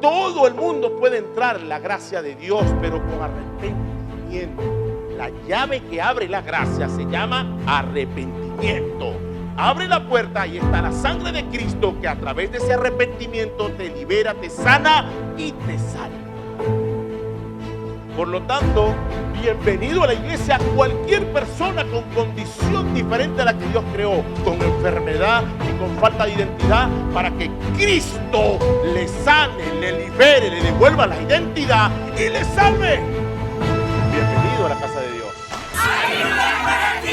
todo el mundo puede entrar en la gracia de Dios, pero con arrepentimiento. La llave que abre la gracia se llama arrepentimiento. Abre la puerta y está la sangre de Cristo que a través de ese arrepentimiento te libera, te sana y te salva. Por lo tanto, bienvenido a la iglesia cualquier persona con condición diferente a la que Dios creó, con enfermedad y con falta de identidad, para que Cristo le sane, le libere, le devuelva la identidad y le salve. Bienvenido a la casa de Dios. ¡Hay un lugar para ti!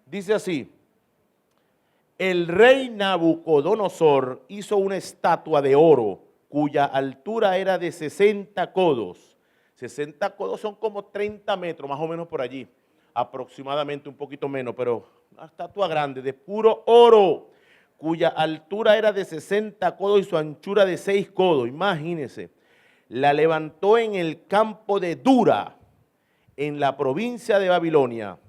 Dice así: el rey Nabucodonosor hizo una estatua de oro cuya altura era de 60 codos. 60 codos son como 30 metros, más o menos por allí, aproximadamente, un poquito menos, pero una estatua grande de puro oro, cuya altura era de 60 codos y su anchura de 6 codos. Imagínense, la levantó en el campo de Dura, en la provincia de Babilonia.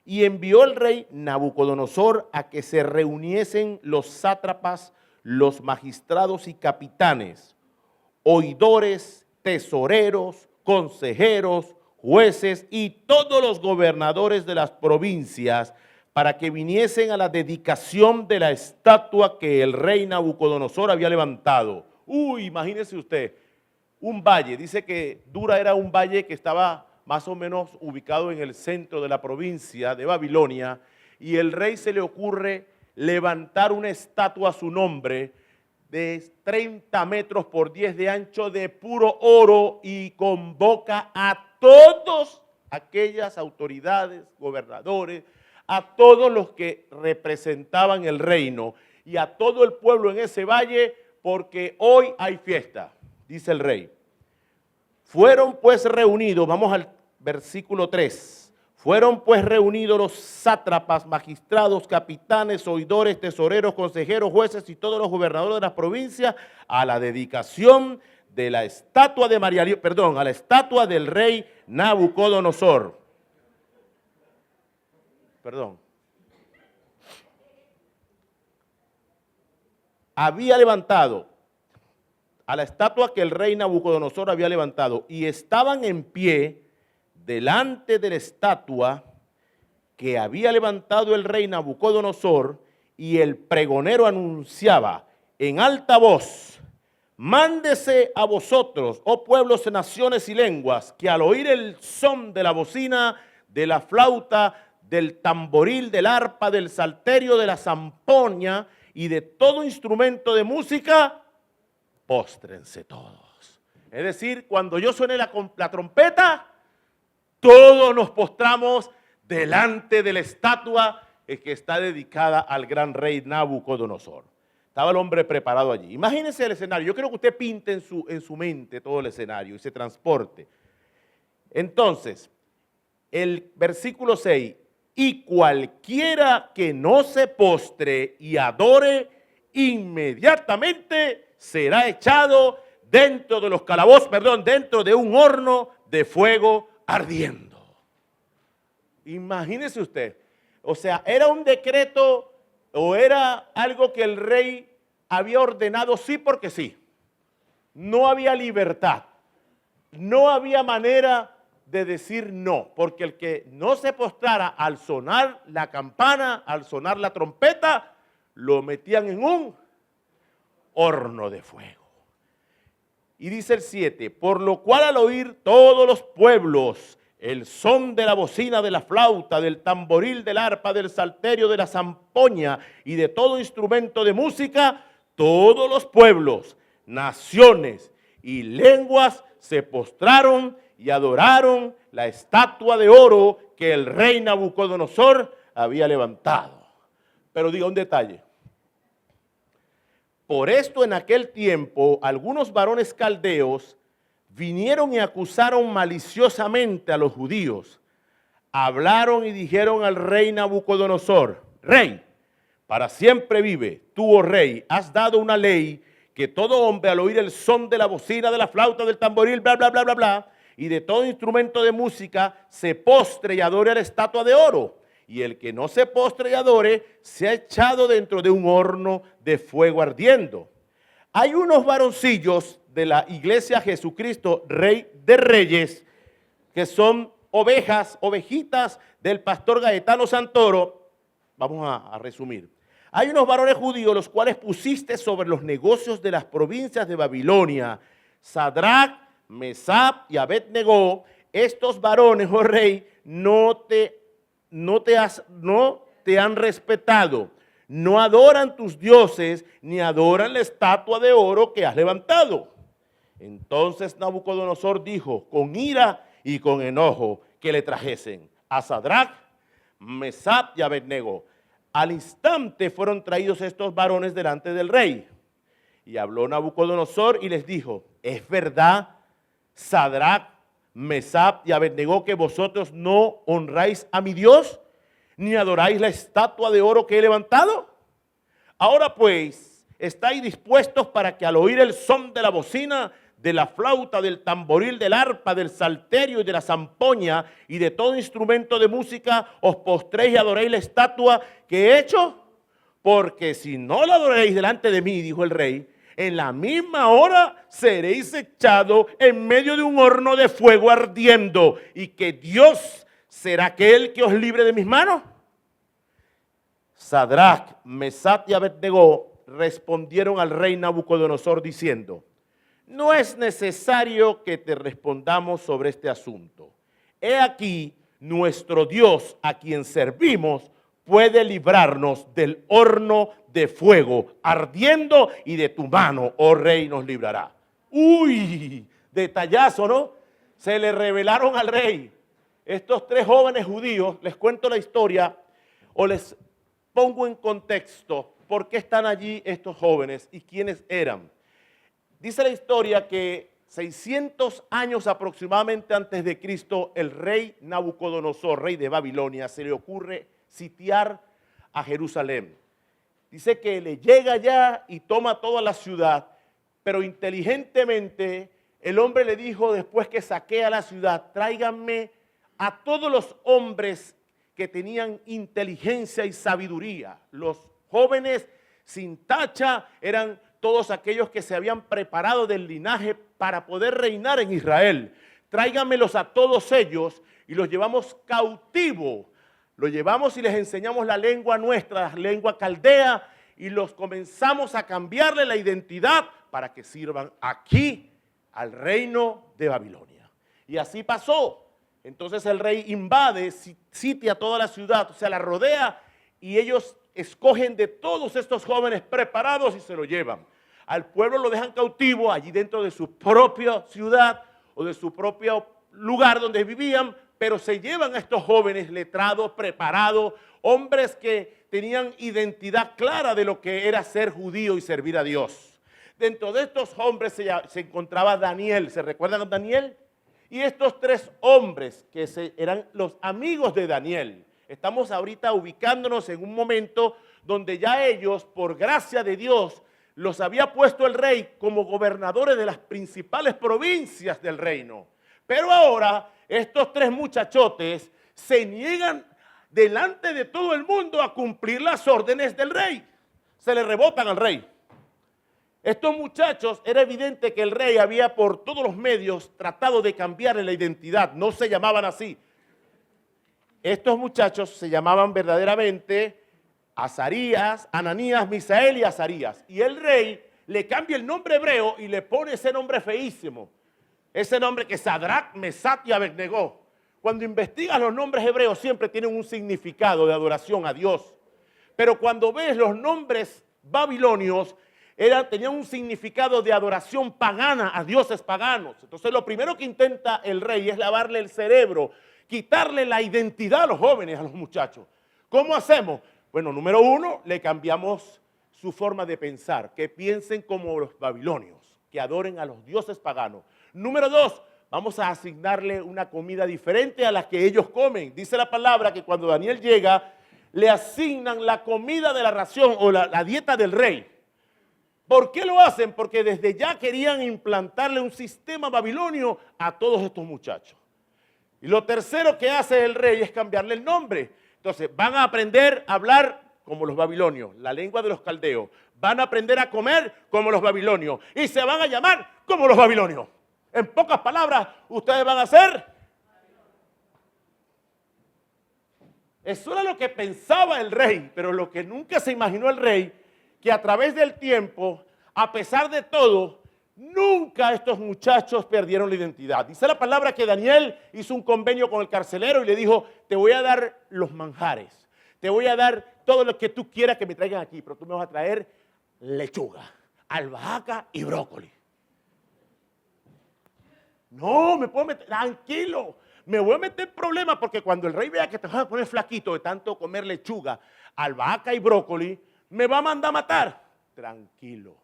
Y envió el rey Nabucodonosor a que se reuniesen los sátrapas, los magistrados y capitanes, oidores, tesoreros, consejeros, jueces y todos los gobernadores de las provincias para que viniesen a la dedicación de la estatua que el rey Nabucodonosor había levantado. Imagínese usted, un valle, dice que Dura era un valle que estaba más o menos ubicado en el centro de la provincia de Babilonia, y el rey se le ocurre levantar una estatua a su nombre de 30 metros por 10 de ancho de puro oro, y convoca a todas aquellas autoridades, gobernadores, a todos los que representaban el reino y a todo el pueblo en ese valle, porque hoy hay fiesta, dice el rey. Fueron pues reunidos, vamos al versículo 3, fueron pues reunidos los sátrapas, magistrados, capitanes, oidores, tesoreros, consejeros, jueces y todos los gobernadores de las provincias a la dedicación de la estatua de a la estatua del rey Nabucodonosor. Había levantado a la estatua que el rey Nabucodonosor había levantado, y estaban en pie delante de la estatua que había levantado el rey Nabucodonosor, y el pregonero anunciaba en alta voz: mándese a vosotros, oh pueblos, naciones y lenguas, que al oír el son de la bocina, de la flauta, del tamboril, del arpa, del salterio, de la zampoña y de todo instrumento de música, póstrense todos. Es decir, cuando yo suene la trompeta, todos nos postramos delante de la estatua que está dedicada al gran rey Nabucodonosor. Estaba el hombre preparado allí. Imagínense el escenario. Yo quiero que usted pinte en su mente todo el escenario y se transporte. Entonces, el versículo 6, y cualquiera que no se postre y adore, inmediatamente será echado dentro de los calabozos, dentro de un horno de fuego ardiendo. Imagínese usted, o sea, era un decreto o era algo que el rey había ordenado sí porque sí. No había libertad, no había manera de decir no, porque el que no se postrara al sonar la campana, al sonar la trompeta, lo metían en un horno de fuego. Y dice el 7, por lo cual al oír todos los pueblos el son de la bocina, de la flauta, del tamboril, del arpa, del salterio, de la zampoña y de todo instrumento de música, todos los pueblos, naciones y lenguas se postraron y adoraron la estatua de oro que el rey Nabucodonosor había levantado. Pero diga un detalle. Por esto en aquel tiempo algunos varones caldeos vinieron y acusaron maliciosamente a los judíos. Hablaron y dijeron al rey Nabucodonosor, rey, para siempre vive, tú, oh rey, has dado una ley que todo hombre al oír el son de la bocina, de la flauta, del tamboril, bla, bla, bla, bla, bla, y de todo instrumento de música, se postre y adore a la estatua de oro. Y el que no se postre y adore, se ha echado dentro de un horno de fuego ardiendo. Hay unos varoncillos de la iglesia Jesucristo, Rey de Reyes, que son ovejitas del pastor Gaetano Santoro. Vamos a resumir. Hay unos varones judíos los cuales pusiste sobre los negocios de las provincias de Babilonia, Sadrach, Mesach y Abed-Negó. Estos varones, oh rey, no te han respetado, no adoran tus dioses, ni adoran la estatua de oro que has levantado. Entonces Nabucodonosor dijo, con ira y con enojo, que le trajesen a Sadrach, Mesach y Abed-Negó. Al instante fueron traídos estos varones delante del rey. Y habló Nabucodonosor y les dijo, ¿es verdad, Sadrach, Mesach y Abed-Negó, que vosotros no honráis a mi Dios, ni adoráis la estatua de oro que he levantado? Ahora pues, ¿estáis dispuestos para que al oír el son de la bocina, de la flauta, del tamboril, del arpa, del salterio y de la zampoña y de todo instrumento de música, os postréis y adoréis la estatua que he hecho? Porque si no la adoréis delante de mí, dijo el rey, en la misma hora seréis echados en medio de un horno de fuego ardiendo, y que Dios será aquel que os libre de mis manos. Sadrach, Mesach y Abed-Negó respondieron al rey Nabucodonosor diciendo, no es necesario que te respondamos sobre este asunto. He aquí, nuestro Dios a quien servimos puede librarnos del horno de fuego ardiendo, y de tu mano, oh rey, nos librará. Uy, detallazo, ¿no? Se le revelaron al rey. Estos tres jóvenes judíos, les cuento la historia o les pongo en contexto por qué están allí estos jóvenes y quiénes eran. Dice la historia que 600 años aproximadamente antes de Cristo, el rey Nabucodonosor, rey de Babilonia, se le ocurre sitiar a Jerusalén. Dice que le llega allá y toma toda la ciudad, pero inteligentemente el hombre le dijo, después que saquea la ciudad, tráiganme a todos los hombres que tenían inteligencia y sabiduría. Los jóvenes sin tacha eran todos aquellos que se habían preparado del linaje para poder reinar en Israel. Tráiganmelos a todos ellos y los llevamos cautivos. Los llevamos y les enseñamos la lengua nuestra, la lengua caldea, y los comenzamos a cambiarle la identidad para que sirvan aquí al reino de Babilonia. Y así pasó. Entonces el rey invade, sitia toda la ciudad, o sea, la rodea, y ellos escogen de todos estos jóvenes preparados y se lo llevan. Al pueblo lo dejan cautivo allí dentro de su propia ciudad o de su propio lugar donde vivían, pero se llevan a estos jóvenes letrados, preparados, hombres que tenían identidad clara de lo que era ser judío y servir a Dios. Dentro de estos hombres se encontraba Daniel. ¿Se recuerdan a Daniel? Y estos tres hombres que eran los amigos de Daniel. Estamos ahorita ubicándonos en un momento donde ya ellos, por gracia de Dios, los había puesto el rey como gobernadores de las principales provincias del reino. Pero ahora estos tres muchachotes se niegan delante de todo el mundo a cumplir las órdenes del rey. Se le rebotan al rey. Estos muchachos, era evidente que el rey había por todos los medios tratado de cambiarle la identidad. No se llamaban así. Estos muchachos se llamaban verdaderamente Azarías, Ananías, Misael y Azarías. Y el rey le cambia el nombre hebreo y le pone ese nombre feísimo. Ese nombre que es Sadrach, Mesach y Abednego. Cuando investigas los nombres hebreos siempre tienen un significado de adoración a Dios. Pero cuando ves los nombres babilonios, tenían un significado de adoración pagana a dioses paganos. Entonces lo primero que intenta el rey es lavarle el cerebro, quitarle la identidad a los jóvenes, a los muchachos. ¿Cómo hacemos? Bueno, número uno, le cambiamos su forma de pensar, que piensen como los babilonios, que adoren a los dioses paganos. Número dos, vamos a asignarle una comida diferente a la que ellos comen. Dice la palabra que cuando Daniel llega, le asignan la comida de la ración o la dieta del rey. ¿Por qué lo hacen? Porque desde ya querían implantarle un sistema babilonio a todos estos muchachos. Y lo tercero que hace el rey es cambiarle el nombre. Entonces, van a aprender a hablar como los babilonios, la lengua de los caldeos. Van a aprender a comer como los babilonios. Y se van a llamar como los babilonios. En pocas palabras, ustedes van a ser. Eso era lo que pensaba el rey, pero lo que nunca se imaginó el rey, que a través del tiempo, a pesar de todo, nunca estos muchachos perdieron la identidad. Dice la palabra que Daniel hizo un convenio con el carcelero y le dijo, te voy a dar los manjares, te voy a dar todo lo que tú quieras que me traigan aquí, pero tú me vas a traer lechuga, albahaca y brócoli. No, me puedo meter, tranquilo, me voy a meter en problemas porque cuando el rey vea que te vas a poner flaquito de tanto comer lechuga, albahaca y brócoli, me va a mandar a matar. Tranquilo,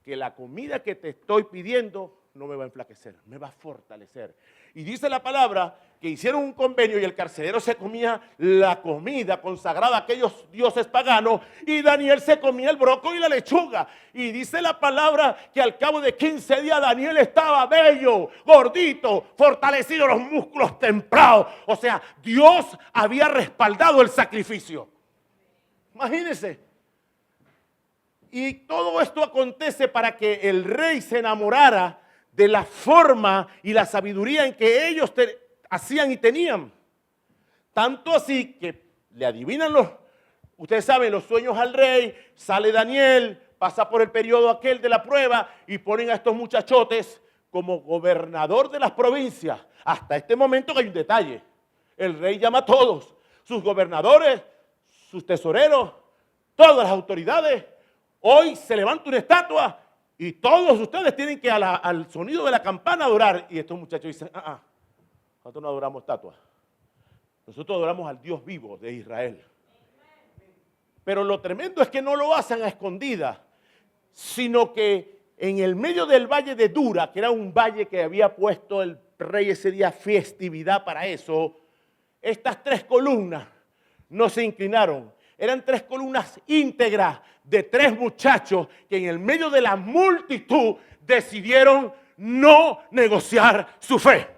que la comida que te estoy pidiendo no me va a enflaquecer, me va a fortalecer. Y dice la palabra que hicieron un convenio y el carcelero se comía la comida consagrada a aquellos dioses paganos y Daniel se comía el brócoli y la lechuga. Y dice la palabra que al cabo de 15 días Daniel estaba bello, gordito, fortalecido, los músculos templados. O sea, Dios había respaldado el sacrificio. Imagínense. Y todo esto acontece para que el rey se enamorara de la forma y la sabiduría en que ellos hacían y tenían. Tanto así que le adivinan ustedes saben, los sueños al rey, sale Daniel, pasa por el periodo aquel de la prueba y ponen a estos muchachotes como gobernador de las provincias. Hasta este momento que hay un detalle. El rey llama a todos, sus gobernadores, sus tesoreros, todas las autoridades. Hoy se levanta una estatua y todos ustedes tienen que al sonido de la campana adorar. Y estos muchachos dicen, nosotros no adoramos estatuas. Nosotros adoramos al Dios vivo de Israel. Pero lo tremendo es que no lo hacen a escondidas, sino que en el medio del valle de Dura, que era un valle que había puesto el rey ese día festividad para eso, estas 3 columnas no se inclinaron. Eran 3 columnas íntegras de 3 muchachos que en el medio de la multitud decidieron no negociar su fe.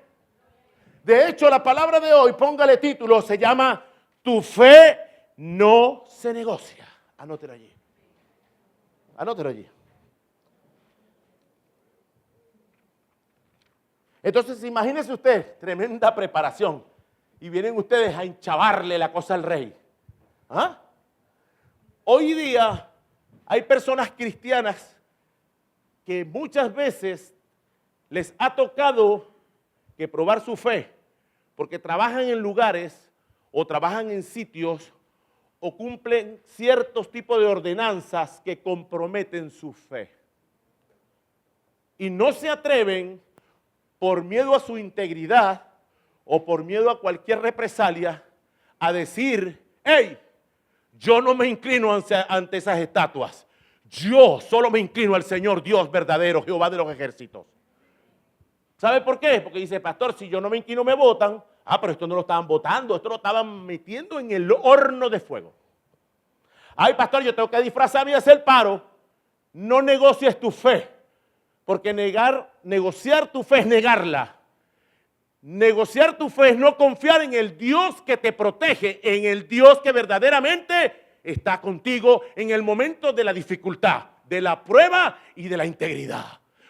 De hecho, la palabra de hoy, póngale título, se llama Tu fe no se negocia. Anótelo allí. Anótelo allí. Entonces, imagínese usted, tremenda preparación. Y vienen ustedes a enchavarle la cosa al rey. ¿Ah? Hoy día hay personas cristianas que muchas veces les ha tocado que probar su fe porque trabajan en lugares o trabajan en sitios o cumplen ciertos tipos de ordenanzas que comprometen su fe. Y no se atreven por miedo a su integridad o por miedo a cualquier represalia a decir, hey, yo no me inclino ante esas estatuas. Yo solo me inclino al Señor Dios verdadero, Jehová de los ejércitos. ¿Sabe por qué? Porque dice, pastor, si yo no me inclino me votan. Pero esto no lo estaban votando, esto lo estaban metiendo en el horno de fuego. Ay, pastor, yo tengo que disfrazarme y hacer paro. No negocies tu fe, porque negociar tu fe es negarla. Negociar tu fe es no confiar en el Dios que te protege, en el Dios que verdaderamente está contigo en el momento de la dificultad, de la prueba y de la integridad.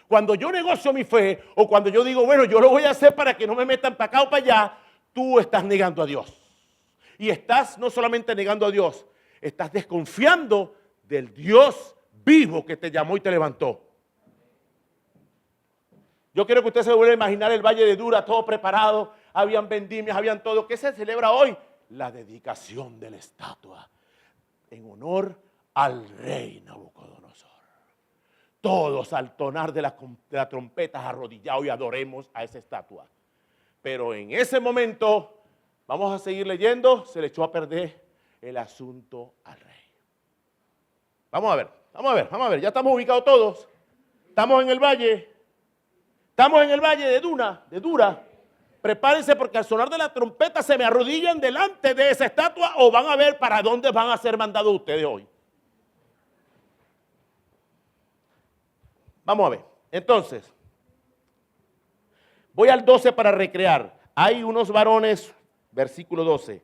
Cuando yo negocio mi fe o cuando yo digo, bueno, yo lo voy a hacer para que no me metan para acá o para allá, tú estás negando a Dios. Y estás no solamente negando a Dios, estás desconfiando del Dios vivo que te llamó y te levantó. Yo quiero que usted se vuelva a imaginar el valle de Dura, todo preparado, habían vendimias, habían todo. ¿Qué se celebra hoy? La dedicación de la estatua en honor al rey Nabucodonosor. Todos al tonar de la trompeta arrodillados y adoremos a esa estatua. Pero en ese momento, vamos a seguir leyendo, se le echó a perder el asunto al rey. Vamos a ver, ya estamos ubicados todos. Estamos en el valle de Dura. Prepárense porque al sonar de la trompeta se me arrodillan delante de esa estatua o van a ver para dónde van a ser mandados ustedes hoy. Vamos a ver. Entonces, voy al 12 para recrear. Hay unos varones, versículo 12.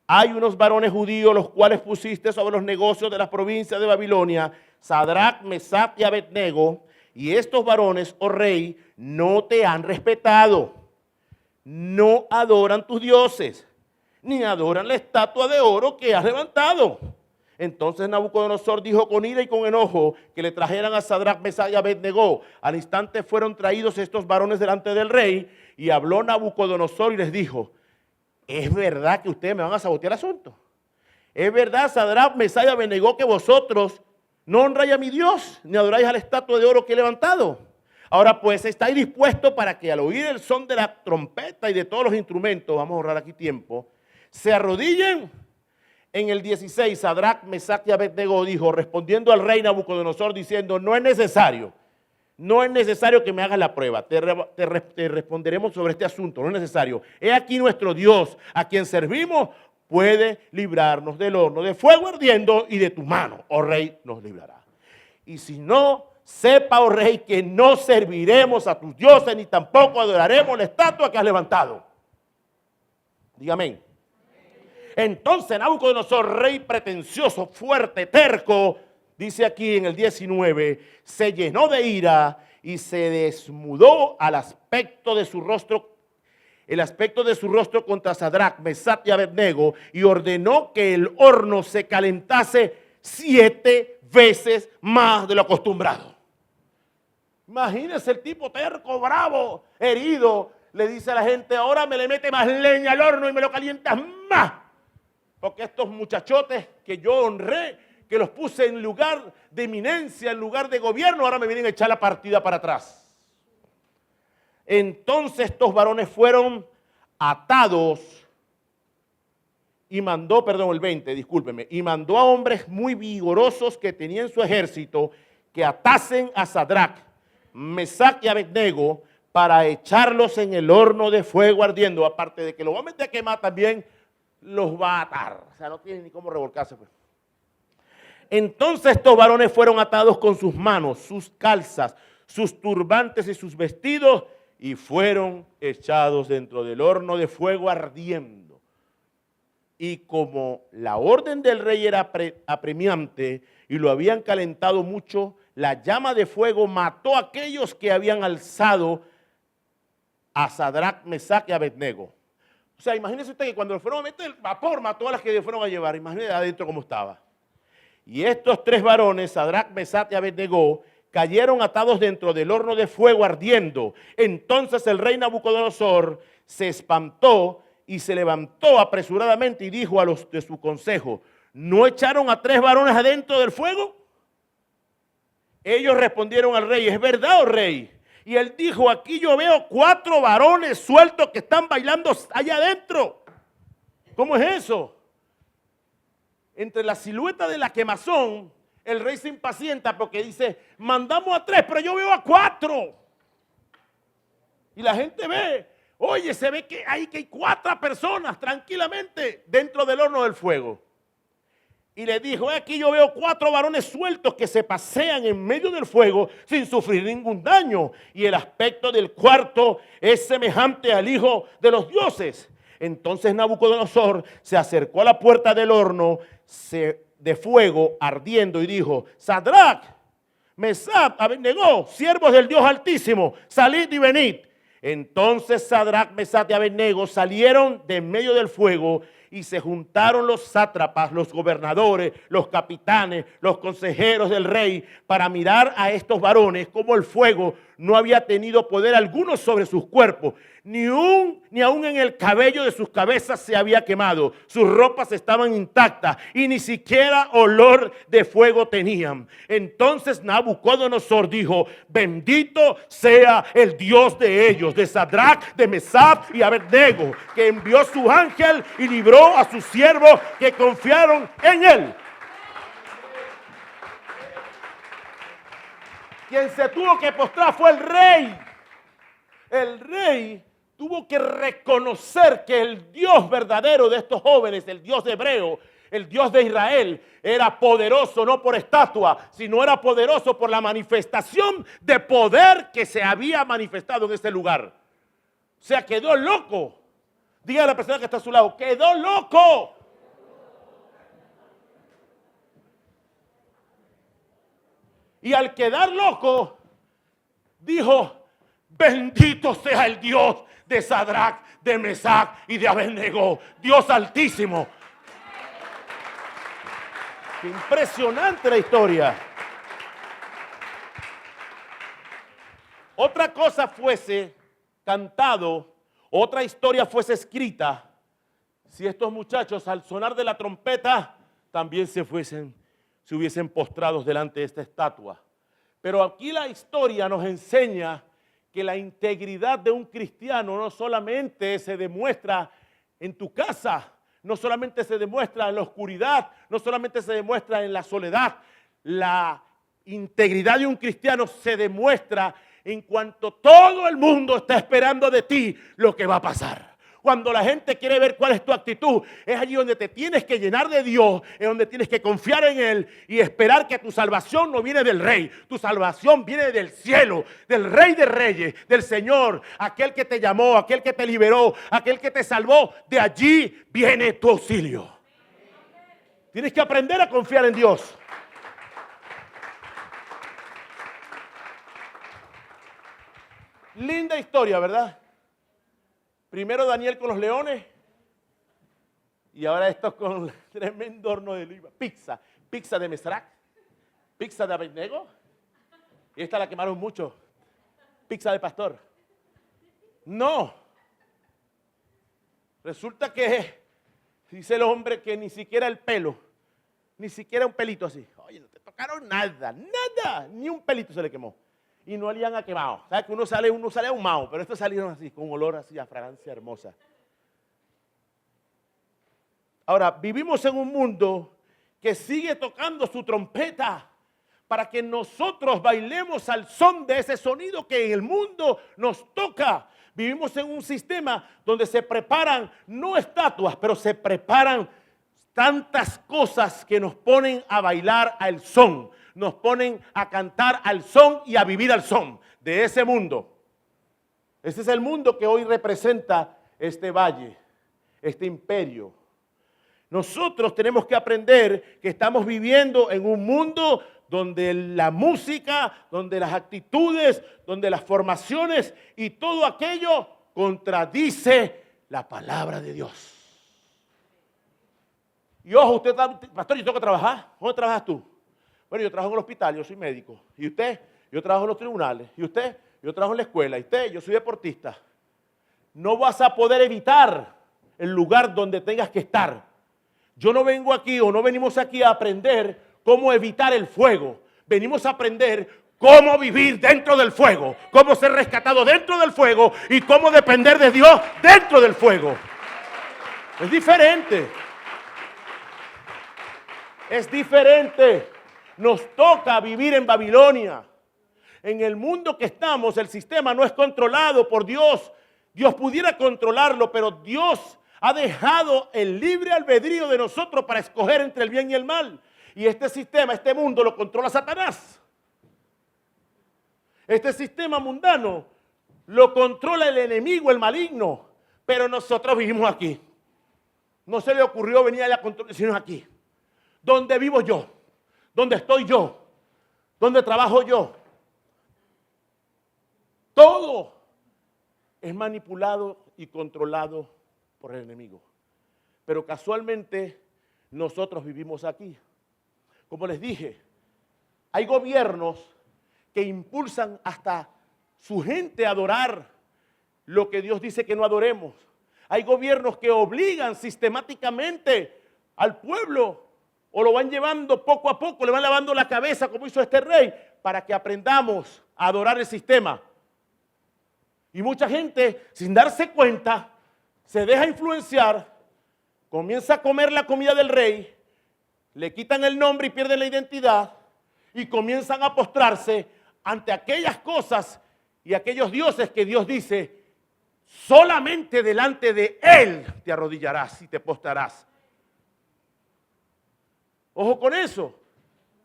Hay unos varones judíos los cuales pusiste sobre los negocios de las provincias de Babilonia, Sadrach, Mesach y Abednego, y estos varones, oh rey, no te han respetado, no adoran tus dioses, ni adoran la estatua de oro que has levantado. Entonces Nabucodonosor dijo con ira y con enojo que le trajeran a Sadrach, Mesach y Abednego. Al instante fueron traídos estos varones delante del rey, y habló Nabucodonosor y les dijo: ¿es verdad que ustedes me van a sabotear el asunto? ¿Es verdad, Sadrach, Mesach y Abednego, que vosotros no honráis a mi Dios, ni adoráis a la estatua de oro que he levantado? Ahora pues, ¿estáis dispuestos para que al oír el son de la trompeta y de todos los instrumentos, vamos a ahorrar aquí tiempo, se arrodillen? En el 16, Sadrach, Mesach y Abednego dijo, respondiendo al rey Nabucodonosor, diciendo: no es necesario que me hagas la prueba, te responderemos sobre este asunto, no es necesario. He aquí nuestro Dios, a quien servimos, puede librarnos del horno de fuego ardiendo, y de tu mano, oh rey, nos librará. Y si no, sepa, oh rey, que no serviremos a tus dioses, ni tampoco adoraremos la estatua que has levantado. Dígame. Entonces Nabucodonosor, rey pretencioso, fuerte, terco, dice aquí en el 19, se llenó de ira y se desnudó al aspecto de su rostro, el aspecto de su rostro contra Sadrach, Mesach y Abednego, y ordenó que el horno se calentase 7 veces más de lo acostumbrado. Imagínense el tipo terco, bravo, herido, le dice a la gente: ahora me le mete más leña al horno y me lo calientas más. Porque estos muchachotes que yo honré, que los puse en lugar de eminencia, en lugar de gobierno, ahora me vienen a echar la partida para atrás. Entonces estos varones fueron atados y mandó, el 20, discúlpeme, y mandó a hombres muy vigorosos que tenían su ejército que atasen a Sadrach, Mesach y Abednego para echarlos en el horno de fuego ardiendo. Aparte de que los va a meter a quemar, también los va a atar. O sea, no tienen ni cómo revolcarse. Pues. Entonces estos varones fueron atados con sus manos, sus calzas, sus turbantes y sus vestidos, y fueron echados dentro del horno de fuego ardiendo. Y como la orden del rey era apremiante y lo habían calentado mucho, la llama de fuego mató a aquellos que habían alzado a Sadrach, Mesach y Abednego. O sea, imagínese usted que cuando lo fueron a meter, el vapor mató a las que fueron a llevar. Imagínese adentro cómo estaba. Y estos 3 varones, Sadrach, Mesach y Abednego, cayeron atados dentro del horno de fuego ardiendo. Entonces el rey Nabucodonosor se espantó y se levantó apresuradamente y dijo a los de su consejo: ¿no echaron a 3 varones adentro del fuego? Ellos respondieron al rey: ¿es verdad, oh rey? Y él dijo: aquí yo veo 4 varones sueltos que están bailando allá adentro. ¿Cómo es eso? Entre la silueta de la quemazón, el rey se impacienta porque dice: mandamos a 3, pero yo veo a 4. Y la gente ve, oye, se ve que hay 4 personas tranquilamente dentro del horno del fuego. Y le dijo: aquí yo veo 4 varones sueltos que se pasean en medio del fuego sin sufrir ningún daño. Y el aspecto del cuarto es semejante al hijo de los dioses. Entonces Nabucodonosor se acercó a la puerta del horno de fuego ardiendo y dijo: Sadrach, Mesach, Abednego, siervos del Dios Altísimo, salid y venid. Entonces Sadrach, Mesach y Abednego salieron de en medio del fuego Y se juntaron los sátrapas, los gobernadores, los capitanes, los consejeros del rey para mirar a estos varones como el fuego no había tenido poder alguno sobre sus cuerpos, ni aún en el cabello de sus cabezas se había quemado. Sus ropas estaban intactas y ni siquiera olor de fuego tenían. Entonces Nabucodonosor dijo: bendito sea el Dios de ellos, de Sadrach, de Mesach y Abednego, que envió su ángel y libró a sus siervos que confiaron en él. Quien se tuvo que postrar fue el rey. El rey tuvo que reconocer que el Dios verdadero de estos jóvenes, el Dios hebreo, el Dios de Israel, era poderoso no por estatua, sino era poderoso por la manifestación de poder que se había manifestado en ese lugar. O sea, quedó loco. Diga a la persona que está a su lado: quedó loco. Y al quedar loco, dijo: bendito sea el Dios de Sadrach, de Mesach y de Abednego, Dios altísimo. Qué impresionante la historia. Otra cosa fuese cantado, otra historia fuese escrita, si estos muchachos al sonar de la trompeta también se hubiesen postrados delante de esta estatua. Pero aquí la historia nos enseña que la integridad de un cristiano no solamente se demuestra en tu casa, no solamente se demuestra en la oscuridad, no solamente se demuestra en la soledad. La integridad de un cristiano se demuestra en cuanto todo el mundo está esperando de ti lo que va a pasar. Cuando la gente quiere ver cuál es tu actitud, es allí donde te tienes que llenar de Dios, es donde tienes que confiar en Él y esperar que tu salvación no viene del rey. Tu salvación viene del cielo, del Rey de Reyes, del Señor, aquel que te llamó, aquel que te liberó, aquel que te salvó. De allí viene tu auxilio. Tienes que aprender a confiar en Dios. Linda historia, ¿verdad? Primero Daniel con los leones y ahora esto con tremendo horno de oliva. Pizza de Mesach, pizza de Abednego. Y esta la quemaron mucho. Pizza de pastor. No. Resulta que dice el hombre que ni siquiera el pelo, ni siquiera un pelito así. Oye, no te tocaron nada, ni un pelito se le quemó. Y no olían a quemado. ¿Sabes que uno sale ahumado? Pero estos salieron así, con olor así a fragancia hermosa. Ahora, vivimos en un mundo que sigue tocando su trompeta para que nosotros bailemos al son de ese sonido que en el mundo nos toca. Vivimos en un sistema donde se preparan, no estatuas, pero se preparan tantas cosas que nos ponen a bailar al son. Nos ponen a cantar al son y a vivir al son de ese mundo. Ese es el mundo que hoy representa este valle, este imperio. Nosotros tenemos que aprender que estamos viviendo en un mundo donde la música, donde las actitudes, donde las formaciones y todo aquello contradice la palabra de Dios. Y ojo, usted, pastor, yo tengo que trabajar. ¿Dónde trabajas tú? Bueno, yo trabajo en el hospital, yo soy médico. ¿Y usted? Yo trabajo en los tribunales. ¿Y usted? Yo trabajo en la escuela. ¿Y usted? Yo soy deportista. No vas a poder evitar el lugar donde tengas que estar. Yo no vengo aquí o no venimos aquí a aprender cómo evitar el fuego. Venimos a aprender cómo vivir dentro del fuego, cómo ser rescatado dentro del fuego y cómo depender de Dios dentro del fuego. Es diferente. Es diferente. Nos toca vivir en Babilonia. En el mundo que estamos, el sistema no es controlado por Dios. Dios pudiera controlarlo, pero Dios ha dejado el libre albedrío de nosotros para escoger entre el bien y el mal. Y este sistema, este mundo lo controla Satanás. Este sistema mundano lo controla el enemigo, el maligno. Pero nosotros vivimos aquí. No se le ocurrió venir allá a controlar, sino aquí. ¿Dónde vivo yo? ¿Dónde estoy yo? ¿Dónde trabajo yo? Todo es manipulado y controlado por el enemigo. pero casualmente nosotros vivimos aquí. Como les dije, hay gobiernos que impulsan hasta su gente a adorar lo que Dios dice que no adoremos. Hay gobiernos que obligan sistemáticamente al pueblo o lo van llevando poco a poco, le van lavando la cabeza como hizo este rey para que aprendamos a adorar el sistema. Y mucha gente, sin darse cuenta, se deja influenciar, comienza a comer la comida del rey, le quitan el nombre y pierden la identidad y comienzan a postrarse ante aquellas cosas y aquellos dioses que Dios dice, solamente delante de Él te arrodillarás y te postrarás. Ojo con eso.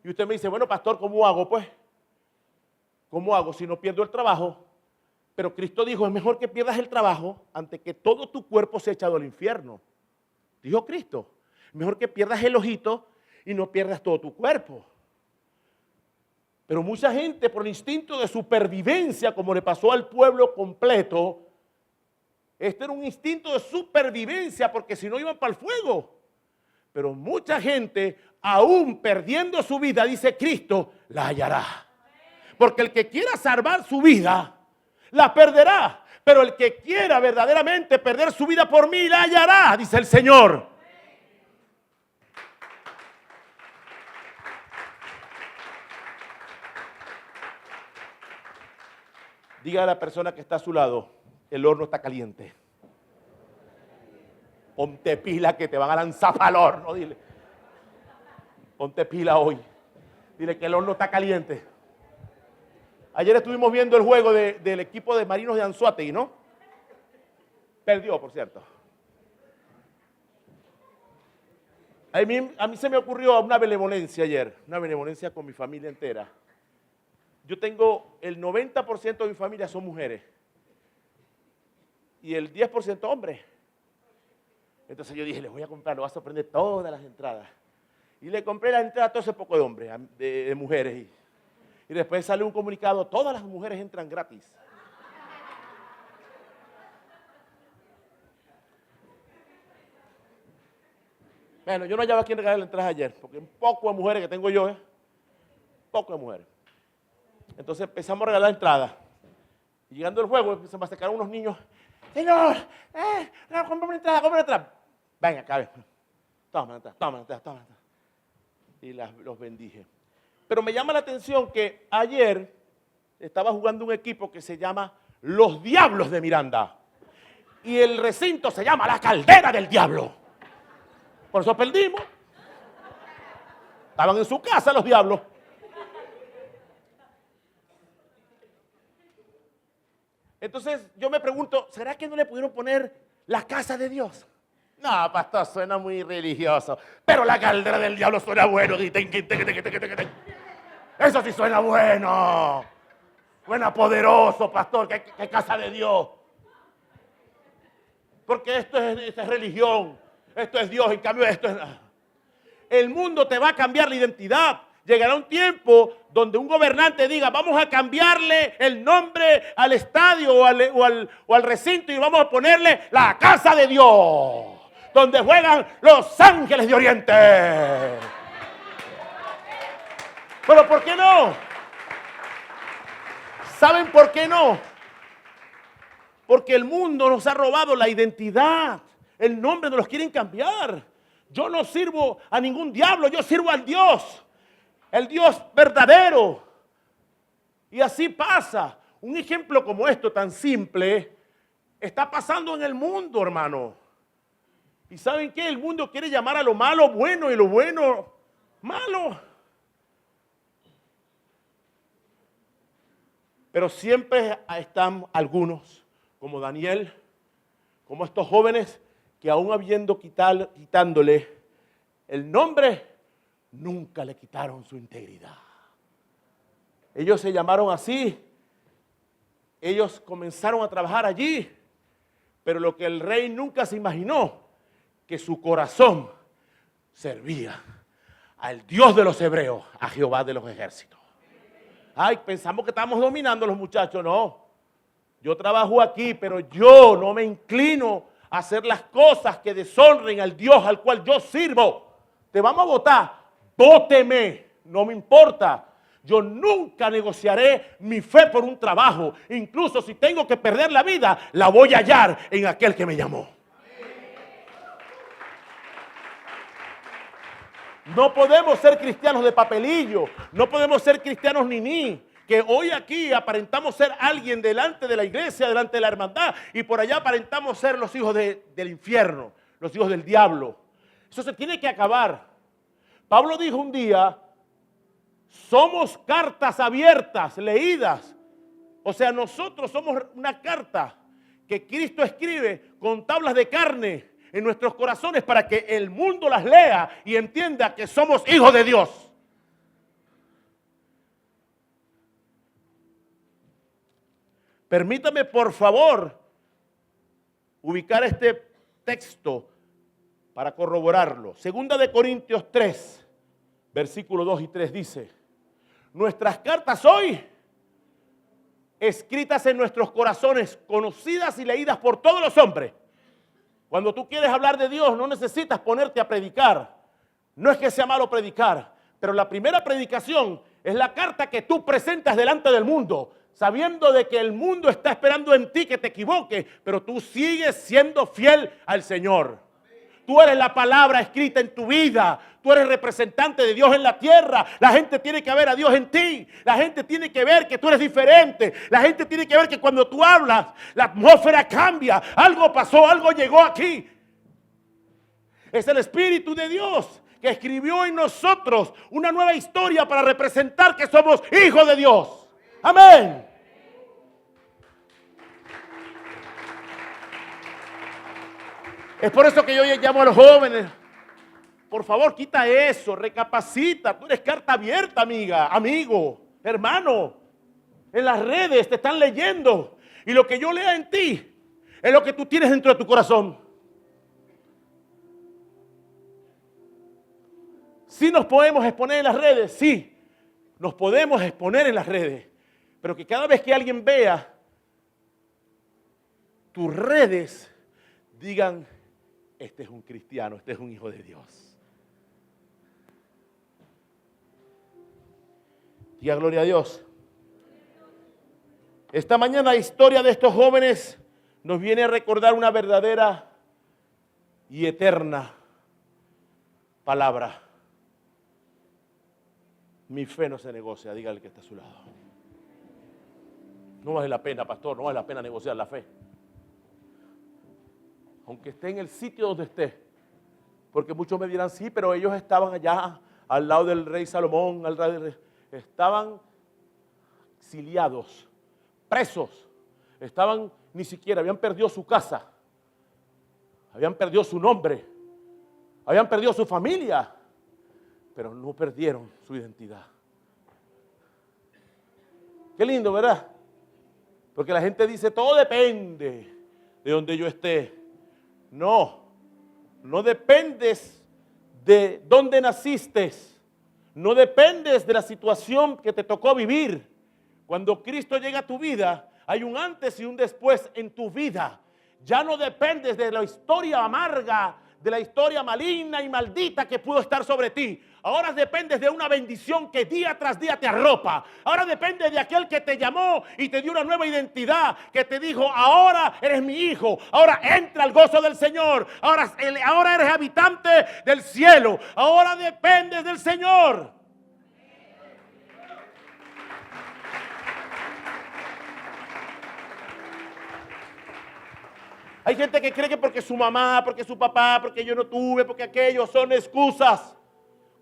Y usted me dice, bueno, pastor, ¿cómo hago? Pues, ¿cómo hago si no pierdo el trabajo? Pero Cristo dijo, es mejor que pierdas el trabajo antes que todo tu cuerpo sea echado al infierno. Dijo Cristo, mejor que pierdas el ojito y no pierdas todo tu cuerpo. Pero mucha gente, por el instinto de supervivencia, como le pasó al pueblo completo, este era un instinto de supervivencia, porque si no iban para el fuego. Pero mucha gente, aún perdiendo su vida, dice Cristo, la hallará. Porque el que quiera salvar su vida, la perderá. Pero el que quiera verdaderamente perder su vida por mí, la hallará, dice el Señor. Diga a la persona que está a su lado, el horno está caliente. Ponte pila que te van a lanzar para el horno, dile. Ponte pila hoy. Dile que el horno está caliente. Ayer estuvimos viendo el juego del equipo de Marinos de Anzoátegui, ¿no? Perdió, por cierto. A mí se me ocurrió una benevolencia ayer, una benevolencia con mi familia entera. Yo tengo el 90% de mi familia son mujeres y el 10% hombres. Entonces yo dije, les voy a comprar, lo voy a sorprender todas las entradas. Y le compré la entrada a todo ese poco de hombres, de mujeres. Y después sale un comunicado, todas las mujeres entran gratis. Bueno, yo no hallaba a quién regalar la entrada ayer, porque un poco de mujeres que tengo yo, poco de mujeres. Entonces empezamos a regalar entradas. Y llegando el juego, se me acercaron unos niños. Señor, compra una entrada. Venga, acá, toma la entrada. Y los bendije. Pero me llama la atención que ayer estaba jugando un equipo que se llama Los Diablos de Miranda. Y el recinto se llama La Caldera del Diablo. Por eso perdimos. Estaban en su casa los diablos. Entonces yo me pregunto, ¿será que no le pudieron poner la casa de Dios? No, pastor, suena muy religioso. Pero la caldera del diablo suena bueno. Eso sí suena bueno. Suena poderoso, pastor. ¿Qué casa de Dios? Porque esto es religión. Esto es Dios. En cambio, esto es... El mundo te va a cambiar la identidad. Llegará un tiempo donde un gobernante diga, vamos a cambiarle el nombre al estadio o al recinto y vamos a ponerle la casa de Dios, donde juegan los ángeles de Oriente. Pero ¿por qué no? ¿Saben por qué no? Porque el mundo nos ha robado la identidad. El nombre nos los quieren cambiar. Yo no sirvo a ningún diablo, yo sirvo al Dios. El Dios verdadero. Y así pasa. Un ejemplo como esto tan simple está pasando en el mundo, hermano. ¿Y saben qué? El mundo quiere llamar a lo malo bueno y lo bueno malo. Pero siempre están algunos, como Daniel, como estos jóvenes que aún habiendo quitándole el nombre, nunca le quitaron su integridad. Ellos se llamaron así. Ellos comenzaron a trabajar allí. Pero lo que el rey nunca se imaginó, que su corazón servía al Dios de los hebreos, a Jehová de los ejércitos. Ay, pensamos que estamos dominando a los muchachos. No, yo trabajo aquí, pero yo no me inclino a hacer las cosas que deshonren al Dios al cual yo sirvo. Te vamos a votar, vóteme, no me importa. Yo nunca negociaré mi fe por un trabajo. Incluso si tengo que perder la vida, la voy a hallar en aquel que me llamó. No podemos ser cristianos de papelillo. No podemos ser cristianos niní. Que hoy aquí aparentamos ser alguien delante de la iglesia, delante de la hermandad. Y por allá aparentamos ser los hijos del infierno, los hijos del diablo. Eso se tiene que acabar. Pablo dijo un día, somos cartas abiertas, leídas. O sea, nosotros somos una carta que Cristo escribe con tablas de carne en nuestros corazones para que el mundo las lea y entienda que somos hijos de Dios. Permítame, por favor, ubicar este texto para corroborarlo. Segunda de Corintios 3, versículos 2 y 3 dice, nuestras cartas hoy, escritas en nuestros corazones, conocidas y leídas por todos los hombres. Cuando tú quieres hablar de Dios, no necesitas ponerte a predicar. No es que sea malo predicar, pero la primera predicación es la carta que tú presentas delante del mundo, sabiendo de que el mundo está esperando en ti que te equivoques, pero tú sigues siendo fiel al Señor. Tú eres la palabra escrita en tu vida. Tú eres representante de Dios en la tierra. La gente tiene que ver a Dios en ti. La gente tiene que ver que tú eres diferente. La gente tiene que ver que cuando tú hablas, la atmósfera cambia. Algo pasó, algo llegó aquí. Es el Espíritu de Dios que escribió en nosotros una nueva historia para representar que somos hijos de Dios. Amén. Es por eso que yo llamo a los jóvenes. Por favor, quita eso, recapacita. Tú eres carta abierta, amiga, amigo, hermano. En las redes te están leyendo. Y lo que yo lea en ti es lo que tú tienes dentro de tu corazón. ¿Sí nos podemos exponer en las redes? Sí, nos podemos exponer en las redes. Pero que cada vez que alguien vea tus redes, digan, este es un cristiano, este es un hijo de Dios. Diga gloria a Dios. Esta mañana la historia de estos jóvenes nos viene a recordar una verdadera y eterna palabra. Mi fe no se negocia, dígale que está a su lado. No vale la pena, pastor, no vale la pena negociar la fe. Aunque esté en el sitio donde esté. Porque muchos me dirán, sí, pero ellos estaban allá, al lado del rey Salomón, estaban exiliados, presos. Ni siquiera, habían perdido su casa. Habían perdido su nombre. Habían perdido su familia. Pero no perdieron su identidad. Qué lindo, ¿verdad? Porque la gente dice, todo depende de donde yo esté. No dependes de dónde naciste. No dependes de la situación que te tocó vivir. Cuando Cristo llega a tu vida, hay un antes y un después en tu vida. Ya no dependes de la historia amarga, de la historia maligna y maldita que pudo estar sobre ti. Ahora dependes de una bendición que día tras día te arropa. Ahora dependes de aquel que te llamó y te dio una nueva identidad, que te dijo, ahora eres mi hijo, ahora entra al gozo del Señor, ahora eres habitante del cielo, ahora dependes del Señor. Hay gente que cree que porque su mamá, porque su papá, porque yo no tuve, porque aquello son excusas.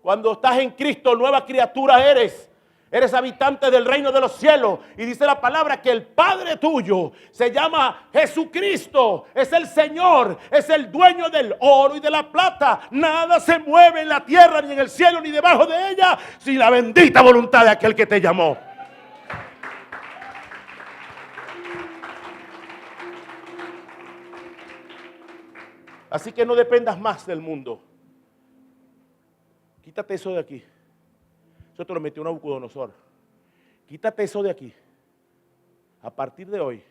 Cuando estás en Cristo, nueva criatura eres. Eres habitante del reino de los cielos. Y dice la palabra que el Padre tuyo se llama Jesucristo. Es el Señor, es el dueño del oro y de la plata. Nada se mueve en la tierra, ni en el cielo, ni debajo de ella, sin la bendita voluntad de aquel que te llamó. Así que no dependas más del mundo. Quítate eso de aquí. Eso te lo metió Nabucodonosor. Quítate eso de aquí. A partir de hoy,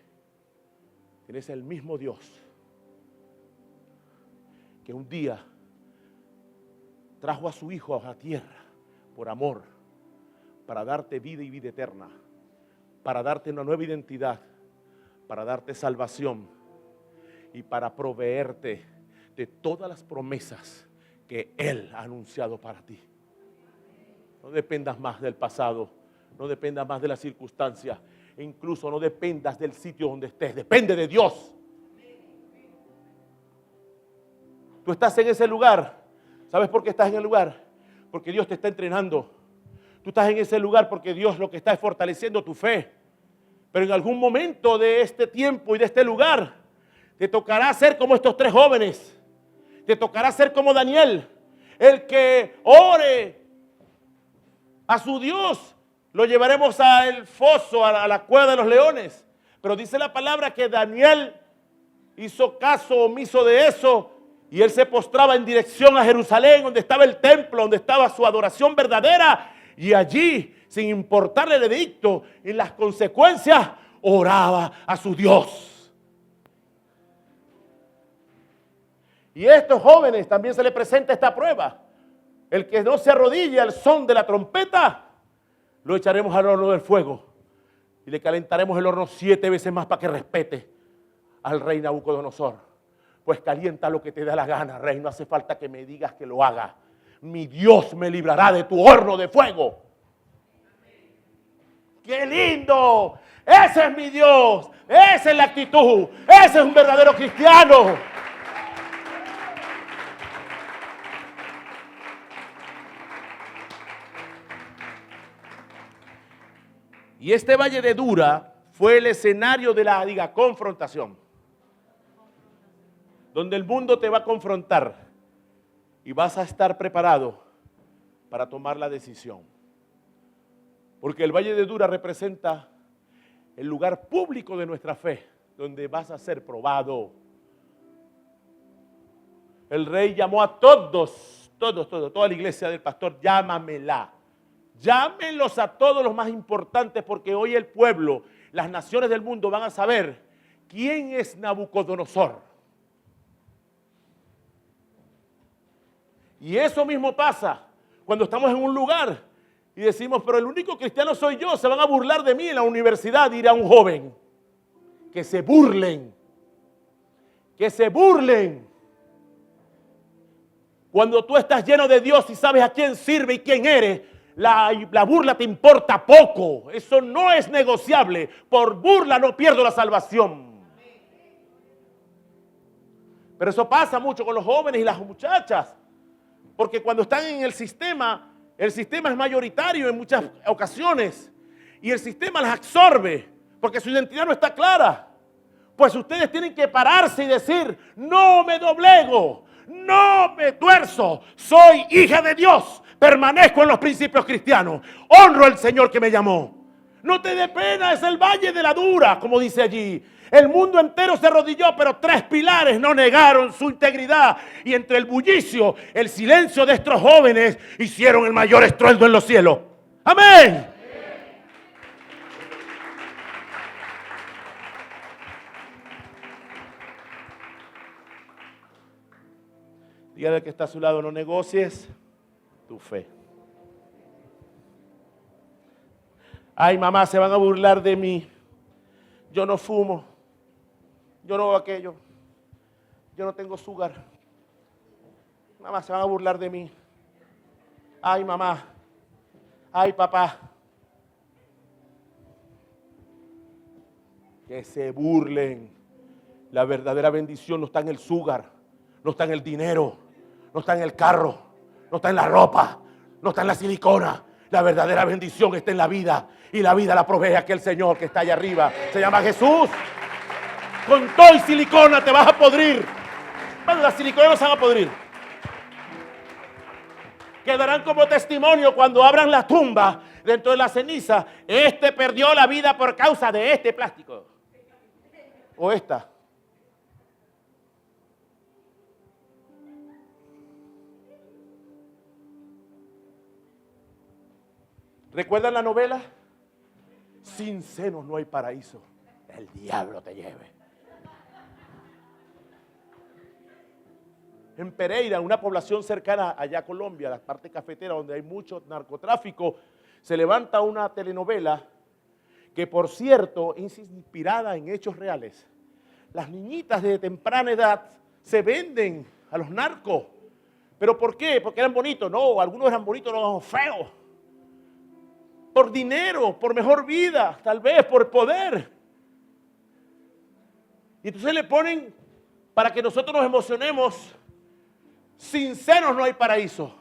tienes el mismo Dios. que un día trajo a su Hijo a la tierra por amor, para darte vida y vida eterna, para darte una nueva identidad, para darte salvación y para proveerte de todas las promesas que Él ha anunciado para ti. No dependas más del pasado, no dependas más de las circunstancias, e incluso no dependas del sitio donde estés, depende de Dios. Tú estás en ese lugar. ¿Sabes por qué estás en el lugar? Porque Dios te está entrenando. Tú estás en ese lugar porque Dios lo que está es fortaleciendo tu fe. Pero en algún momento de este tiempo y de este lugar, te tocará ser como estos 3 jóvenes. Te tocará ser como Daniel, el que ore a su Dios. Lo llevaremos al foso, a la cueva de los leones. Pero dice la palabra que Daniel hizo caso omiso de eso. Y él se postraba en dirección a Jerusalén, donde estaba el templo, donde estaba su adoración verdadera. Y allí, sin importarle el edicto y las consecuencias, oraba a su Dios. Y a estos jóvenes también se les presenta esta prueba. El que no se arrodille al son de la trompeta, lo echaremos al horno del fuego. Y le calentaremos el horno 7 veces más para que respete al rey Nabucodonosor. Pues calienta lo que te da la gana, rey. No hace falta que me digas que lo haga. Mi Dios me librará de tu horno de fuego. ¡Qué lindo! Ese es mi Dios. Esa es la actitud. Ese es un verdadero cristiano. Y este valle de Dura fue el escenario de la, confrontación. Donde el mundo te va a confrontar y vas a estar preparado para tomar la decisión. Porque el Valle de Dura representa el lugar público de nuestra fe, donde vas a ser probado. El rey llamó a todos, toda la iglesia del pastor, llámamela. Llámenlos a todos los más importantes, porque hoy el pueblo, las naciones del mundo van a saber quién es Nabucodonosor. Y eso mismo pasa cuando estamos en un lugar y decimos, pero el único cristiano soy yo, se van a burlar de mí en la universidad, dirá un joven. Que se burlen. Que se burlen. Cuando tú estás lleno de Dios y sabes a quién sirve y quién eres, la burla te importa poco. Eso no es negociable. Por burla no pierdo la salvación. Pero eso pasa mucho con los jóvenes y las muchachas. Porque cuando están en el sistema es mayoritario en muchas ocasiones. Y el sistema las absorbe porque su identidad no está clara. Pues ustedes tienen que pararse y decir, no me doblego, no me tuerzo, soy hija de Dios, permanezco en los principios cristianos, honro al Señor que me llamó. No te dé pena, es el valle de la Dura, como dice allí. El mundo entero se arrodilló, pero 3 pilares no negaron su integridad. Y entre el bullicio, el silencio de estos jóvenes, hicieron el mayor estruendo en los cielos. ¡Amén! Dígale al que está a su lado, no negocies tu fe. Ay, mamá, se van a burlar de mí. Yo no fumo. Yo no hago aquello. Yo no tengo azúcar. Mamá, se van a burlar de mí. Ay, mamá. Ay, papá. Que se burlen. La verdadera bendición no está en el azúcar, no está en el dinero, no está en el carro, no está en la ropa, no está en la silicona. La verdadera bendición está en la vida. Y la vida la provee aquel Señor que está allá arriba. Se llama Jesús. Con todo y silicona te vas a podrir. Bueno, las siliconas no se van a podrir. Quedarán como testimonio cuando abran la tumba dentro de la ceniza. Este perdió la vida por causa de este plástico. O esta. ¿Recuerdan la novela? Sin senos no hay paraíso. El diablo te lleve. en Pereira, una población cercana allá a Colombia, la parte cafetera, donde hay mucho narcotráfico, se levanta una telenovela que, por cierto, es inspirada en hechos reales. Las niñitas de temprana edad se venden a los narcos. ¿Pero por qué? Porque eran bonitos. No, algunos eran bonitos, no, feos. Por dinero, por mejor vida, tal vez por poder. Y entonces le ponen, para que nosotros nos emocionemos, sin senos no hay paraíso.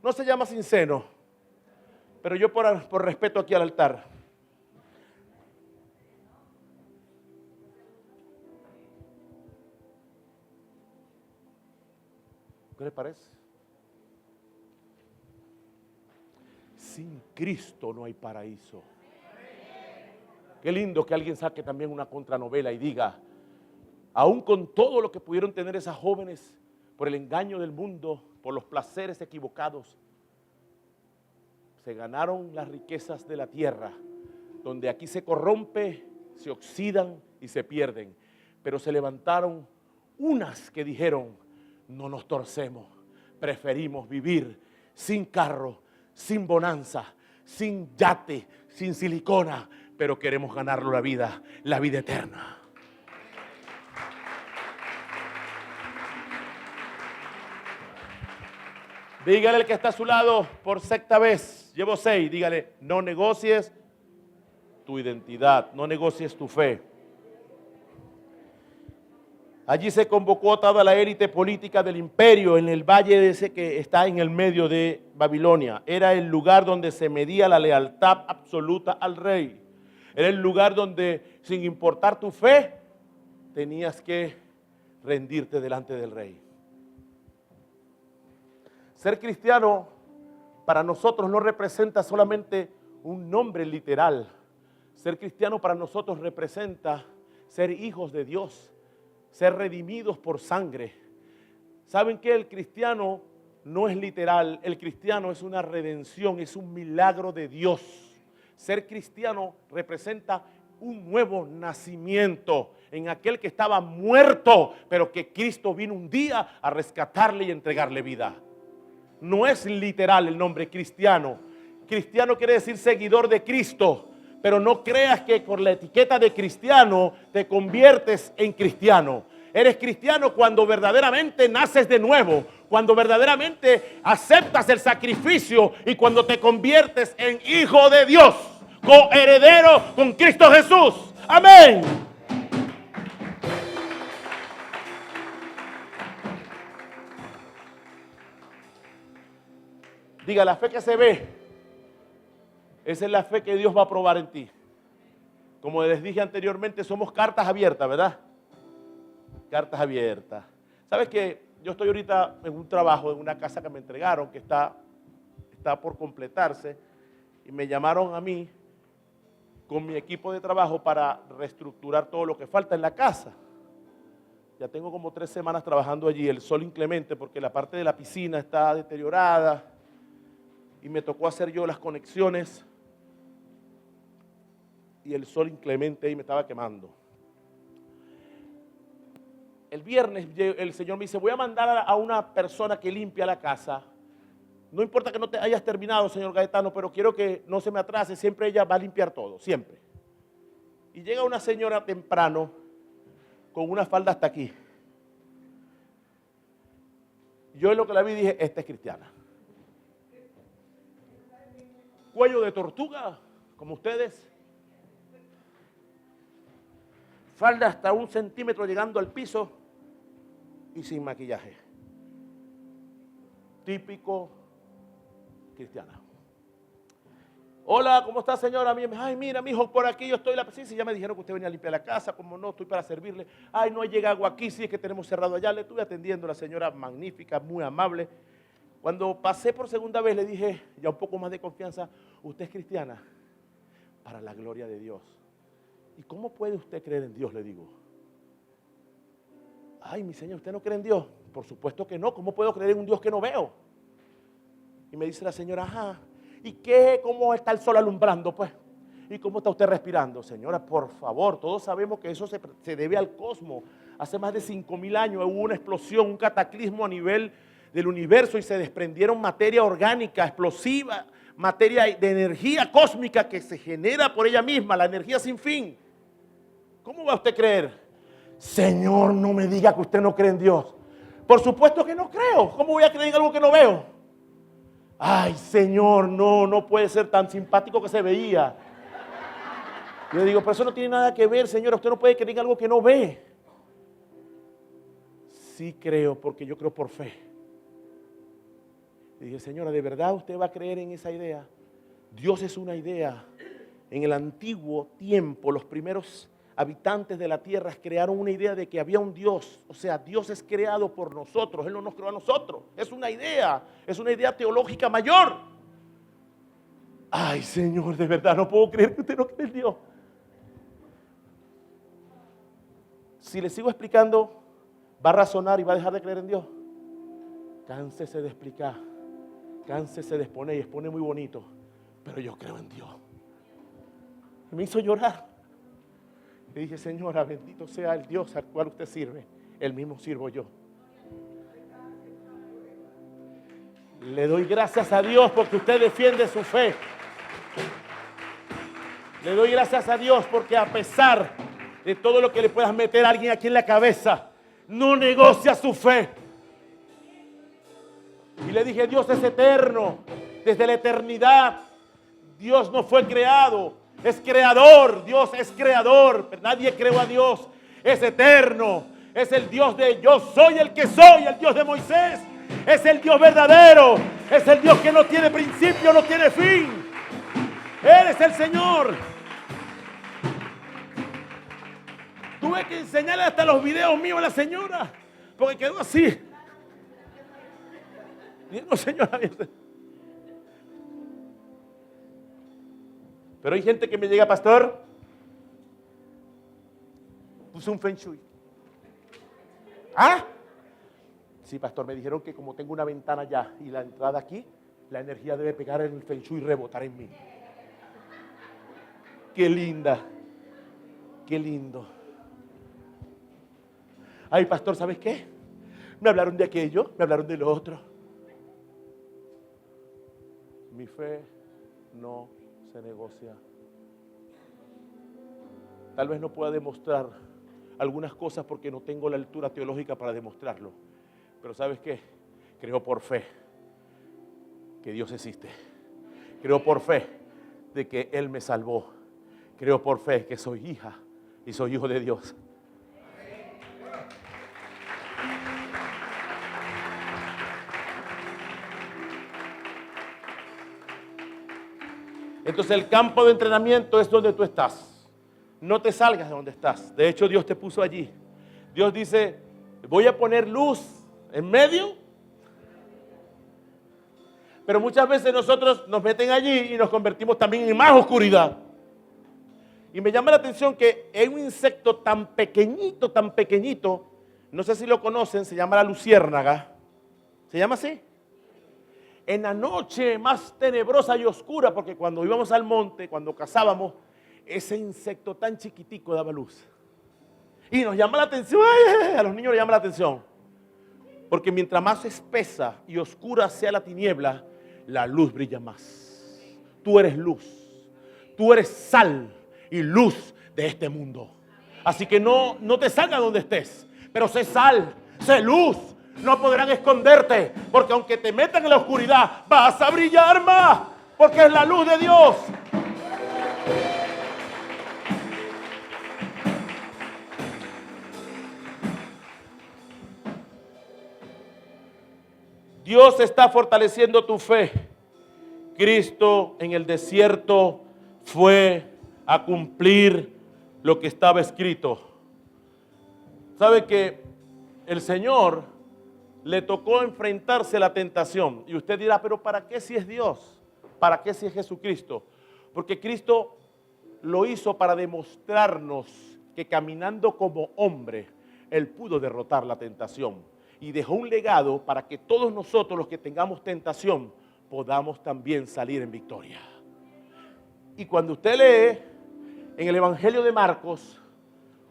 No se llama sin seno, pero yo por respeto aquí al altar. ¿Qué les parece? Sin Cristo no hay paraíso. Qué lindo que alguien saque también una contranovela y diga, aún con todo lo que pudieron tener esas jóvenes por el engaño del mundo, por los placeres equivocados, se ganaron las riquezas de la tierra, donde aquí se corrompe, se oxidan y se pierden. Pero se levantaron unas que dijeron, no nos torcemos, preferimos vivir sin carro, sin bonanza, sin yate, sin silicona, pero queremos ganarlo la vida eterna. Dígale al que está a su lado por sexta vez, llevo 6, dígale, no negocies tu identidad, no negocies tu fe. Allí se convocó a toda la élite política del imperio en el valle ese que está en el medio de Babilonia. Era el lugar donde se medía la lealtad absoluta al rey. Era el lugar donde, sin importar tu fe, tenías que rendirte delante del rey. Ser cristiano para nosotros no representa solamente un nombre literal. Ser cristiano para nosotros representa ser hijos de Dios, ser redimidos por sangre. ¿Saben qué? El cristiano no es literal, el cristiano es una redención, es un milagro de Dios. Ser cristiano representa un nuevo nacimiento en aquel que estaba muerto, pero que Cristo vino un día a rescatarle y entregarle vida. No es literal el nombre cristiano. Cristiano quiere decir seguidor de Cristo, pero no creas que con la etiqueta de cristiano te conviertes en cristiano. Eres cristiano cuando verdaderamente naces de nuevo, cuando verdaderamente aceptas el sacrificio y cuando te conviertes en hijo de Dios, coheredero con Cristo Jesús. Amén. Diga, la fe que se ve, esa es la fe que Dios va a probar en ti. Como les dije anteriormente, somos cartas abiertas, ¿verdad? Cartas abiertas. ¿Sabes qué? Yo estoy ahorita en un trabajo, en una casa que me entregaron, que está por completarse, y me llamaron a mí con mi equipo de trabajo para reestructurar todo lo que falta en la casa. Ya tengo como 3 semanas trabajando allí, el sol inclemente, porque la parte de la piscina está deteriorada, y me tocó hacer yo las conexiones, y el sol inclemente y me estaba quemando. El viernes el Señor me dice, voy a mandar a una persona que limpia la casa. No importa que no te hayas terminado, señor Gaetano, pero quiero que no se me atrase, siempre ella va a limpiar todo, siempre. Y llega una señora temprano con una falda hasta aquí. Yo en lo que la vi dije, esta es cristiana. Cuello de tortuga, como ustedes. Falda hasta 1 centímetro llegando al piso y sin maquillaje. Típico cristiana. Hola, ¿cómo está, señora? Ay, mira, mi hijo, por aquí yo estoy. Sí, ya me dijeron que usted venía a limpiar la casa. Como no, estoy para servirle. Ay, no llega agua aquí, sí, es que tenemos cerrado allá. Le estuve atendiendo a la señora magnífica, muy amable. Cuando pasé por segunda vez le dije, ya un poco más de confianza, usted es cristiana, para la gloria de Dios. ¿Y cómo puede usted creer en Dios? Le digo. Ay, mi señor, ¿usted no cree en Dios? Por supuesto que no. ¿Cómo puedo creer en un Dios que no veo? Y me dice la señora, ajá. ¿Y qué? ¿Cómo está el sol alumbrando? Pues ¿Y cómo está usted respirando? Señora, por favor, todos sabemos que eso se debe al cosmos. Hace más de 5.000 años hubo una explosión, un cataclismo a nivel del universo y se desprendieron materia orgánica, explosiva, materia de energía cósmica que se genera por ella misma, la energía sin fin. ¿Cómo va usted a creer? Señor, no me diga que usted no cree en Dios. Por supuesto que no creo. ¿Cómo voy a creer en algo que no veo? Ay, Señor, no puede ser tan simpático que se veía. Yo le digo, pero eso no tiene nada que ver, Señor. Usted no puede creer en algo que no ve. Sí creo, porque yo creo por fe. Y dije, Señora, ¿de verdad usted va a creer en esa idea? Dios es una idea. En el antiguo tiempo, los primeros habitantes de la tierra crearon una idea de que había un Dios. O sea, Dios es creado por nosotros. Él no nos creó a nosotros. Es una idea teológica mayor. Ay, Señor, de verdad no puedo creer que usted no cree en Dios. Si le sigo explicando, va a razonar y va a dejar de creer en Dios. Cánsese de explicar, cánsese de exponer, y expone muy bonito, pero yo creo en Dios. Me hizo llorar. Le dije, Señora, bendito sea el Dios al cual usted sirve, el mismo sirvo yo. Le doy gracias a Dios porque usted defiende su fe. Le doy gracias a Dios porque a pesar de todo lo que le puedas meter a alguien aquí en la cabeza, no negocia su fe. Y le dije, Dios es eterno, desde la eternidad. Dios no fue creado, es creador. Dios es creador, pero nadie creó a Dios. Es eterno, es el Dios de yo soy el que soy, el Dios de Moisés. Es el Dios verdadero, es el Dios que no tiene principio, no tiene fin. Él es el Señor. Tuve que enseñarle hasta los videos míos a la señora, porque quedó así. No, señora. Pero hay gente que me llega, pastor, puse un feng shui. ¿Ah? Sí, pastor, me dijeron que como tengo una ventana allá y la entrada aquí, la energía debe pegar en el feng shui y rebotar en mí. Qué linda, qué lindo. Ay, pastor, ¿sabes qué? Me hablaron de aquello, me hablaron de lo otro. Mi fe no se negocia. Tal vez no pueda demostrar algunas cosas porque no tengo la altura teológica para demostrarlo. Pero ¿sabes qué? Creo por fe que Dios existe. Creo por fe de que Él me salvó. Creo por fe que soy hija y soy hijo de Dios. Entonces el campo de entrenamiento es donde tú estás. No te salgas de donde estás. De hecho, Dios te puso allí. Dios dice, voy a poner luz en medio. Pero muchas veces nosotros nos meten allí y nos convertimos también en más oscuridad. Y me llama la atención que hay un insecto tan pequeñito, no sé si lo conocen, se llama la luciérnaga. ¿Se llama así? En la noche más tenebrosa y oscura, porque cuando íbamos al monte, cuando cazábamos, ese insecto tan chiquitico daba luz. Y nos llama la atención, a los niños les llama la atención. Porque mientras más espesa y oscura sea la tiniebla, la luz brilla más. Tú eres luz, tú eres sal y luz de este mundo. Así que no te salgas donde estés, pero sé sal, sé luz. No podrán esconderte, porque aunque te metan en la oscuridad, vas a brillar más, porque es la luz de Dios. Dios está fortaleciendo tu fe. Cristo en el desierto fue a cumplir lo que estaba escrito. ¿Sabe que el Señor le tocó enfrentarse a la tentación? Y usted dirá, pero ¿para qué si es Dios? ¿Para qué si es Jesucristo? Porque Cristo lo hizo para demostrarnos que caminando como hombre, Él pudo derrotar la tentación. Y dejó un legado para que todos nosotros los que tengamos tentación podamos también salir en victoria. Y cuando usted lee en el Evangelio de Marcos,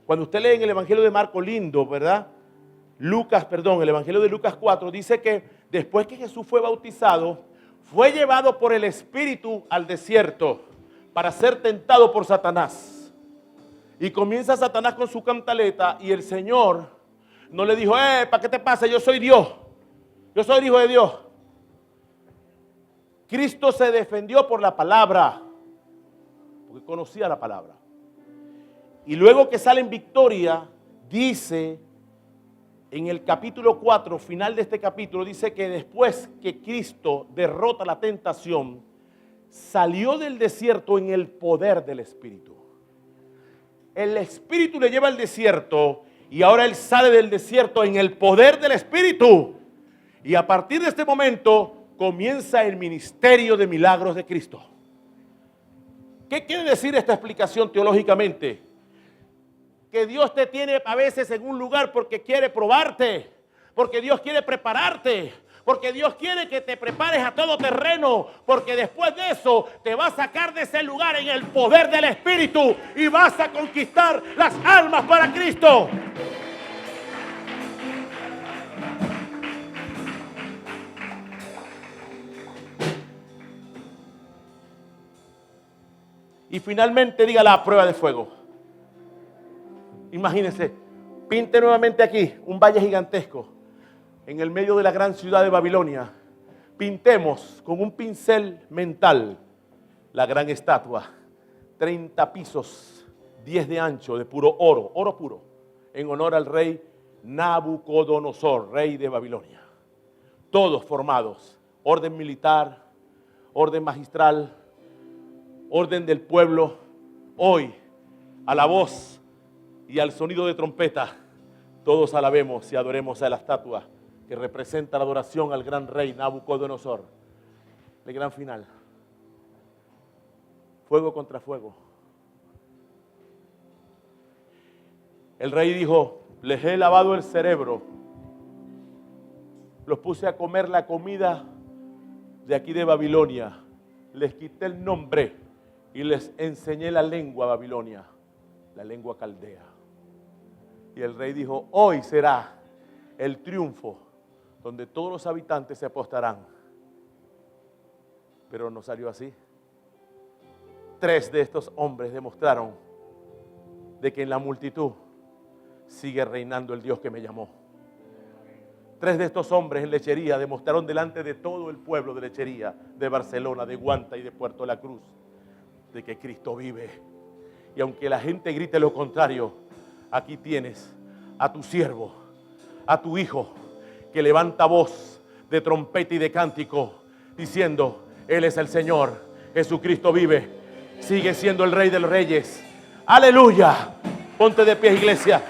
cuando usted lee en el Evangelio de Marcos, lindo, ¿verdad? El Evangelio de Lucas 4 dice que después que Jesús fue bautizado, fue llevado por el Espíritu al desierto para ser tentado por Satanás. Y comienza Satanás con su cantaleta y el Señor no le dijo, ¿para qué te pasa? Yo soy Dios. Yo soy el Hijo de Dios. Cristo se defendió por la palabra, porque conocía la palabra. Y luego que sale en victoria, dice en el capítulo 4, final de este capítulo, dice que después que Cristo derrota la tentación, salió del desierto en el poder del Espíritu. El Espíritu le lleva al desierto y ahora Él sale del desierto en el poder del Espíritu. Y a partir de este momento comienza el ministerio de milagros de Cristo. ¿Qué quiere decir esta explicación teológicamente? Que Dios te tiene a veces en un lugar porque quiere probarte, porque Dios quiere prepararte, porque Dios quiere que te prepares a todo terreno, porque después de eso te va a sacar de ese lugar en el poder del Espíritu y vas a conquistar las almas para Cristo. Y finalmente diga la prueba de fuego. Imagínense, pinte nuevamente aquí un valle gigantesco en el medio de la gran ciudad de Babilonia. Pintemos con un pincel mental la gran estatua, 30 pisos, 10 de ancho, de puro oro, oro puro, en honor al rey Nabucodonosor, rey de Babilonia. Todos formados, orden militar, orden magistral, orden del pueblo. Hoy, a la voz y al sonido de trompeta, todos alabemos y adoremos a la estatua que representa la adoración al gran rey Nabucodonosor. El gran final. Fuego contra fuego. El rey dijo, les he lavado el cerebro, los puse a comer la comida de aquí de Babilonia, les quité el nombre y les enseñé la lengua babilonia, la lengua caldea. Y el rey dijo, hoy será el triunfo donde todos los habitantes se apostarán. Pero no salió así. 3 de estos hombres demostraron de que en la multitud sigue reinando el Dios que me llamó. 3 de estos hombres en Lechería demostraron delante de todo el pueblo de Lechería, de Barcelona, de Guanta y de Puerto La Cruz, de que Cristo vive. Y aunque la gente grite lo contrario, aquí tienes a tu siervo, a tu hijo, que levanta voz de trompeta y de cántico, diciendo, Él es el Señor, Jesucristo vive, sigue siendo el Rey de los Reyes. ¡Aleluya! Ponte de pie, iglesia.